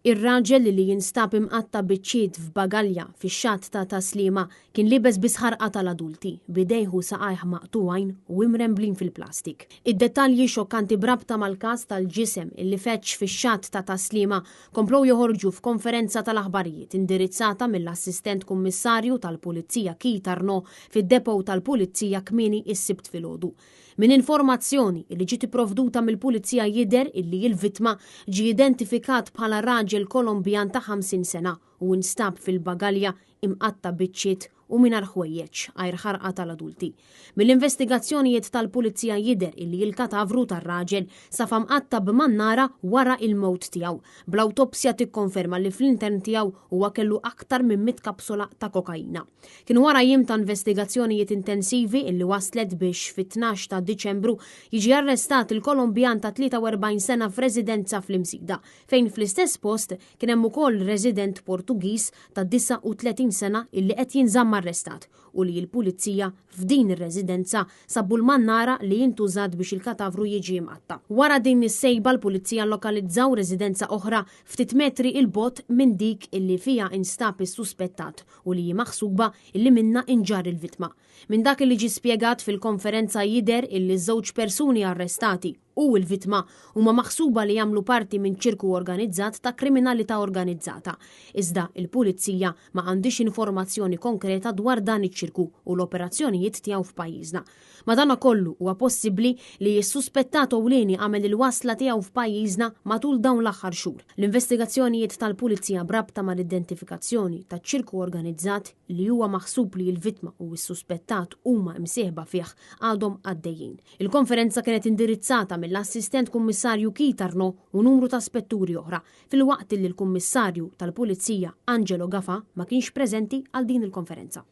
Ir-raġel li jinstab imqatta biċċiet f'bagalja fix-xatt ta' Taslima kien libes bisħarqa tal-adulti, bidejħu saqajh maqtuwajn u imremblin fil-plastik. Id-dettalji xokkanti brabta mal-każ tal-ġisem illi feċ fix-xatt ta' Taslima komplow joħorġu f'konferenza tal-aħbarijiet indirizzata mill-assistent kummissarju tal-Pulizija Keith Arnaud fid-depow tal-Pulizija kmieni is-Sibt filgħodu. Min informazzjoni li ġiet ipprovduta mill-Pulizija jidher illi l-vittma ġie identifikat bħala raġel Kolombjan ta' 50 sena u nstab fil-bagalja imqatta biċċiet u mingħajr ħwejjeġ għajr ħarqa tal-adulti. Mill-investigazzjonijiet tal-Pulizija jidher illi l-katavru tar-raġel safa mqatta b'mannara wara il-mewt tiegħu. Bl-awtopsja tikkonferma li fl-intern tiegħu huwa kellu aktar minn 100 kapsula ta' kokaina. Kien wara jiem ta' investigazzjonijiet intensivi illi waslet biex fit-12 ta' Diċembru jiġi arrestat il-Kolombjan ta' 43 sena f'residenza fl-Imsida, fejn fl-istess post kien hemm ukoll resident Portugiż ta' 39 sena illi qed jinżamm arrestat u li l-Pulizija f'din ir-residenza sabbu l-mannara li jintużat biex il-katavru jiġi mqatta. Wara din is-sejba l-Pulizija lokalizzaw residenza oħra ftit metri il-bot minn dik illi fija instab is-suspettat u li maħsuba illi minna inġar il-vittma. Minn dak li ġi spjegat fil-konferenza jidher illi żewġ persuni arrestati u l-vittma huma maħsuba li jagħmlu parti minn ċirku organizzat ta' kriminalità organizzata. Iżda il-Pulizija ma għandix informazzjoni konkreta dwar dan iċ-ċirku u l-operazzjonijiet tiegħu f'pajjiżna. Madankollu huwa possibbli li s-suspettat ewlieni għamel il-wasla tiegħu f'pajjiżna matul dawn l-aħħar xhur. L-investigazzjonijiet tal-Pulizija brabta mal-identifikazzjoni ta' ċirku organizzat li huwa maħsub li l-vittma u s-suspettat huma msieħba fih għadhom għaddejjin. Il-konferenza kienet indirizzata mill-assistent kummissarju Keith Arnaud u numru ta' spetturi oħra, fil-waqt li l-kummissarju tal-Pulizija Angelo Gafa ma kienx preżenti għal din il-konferenza.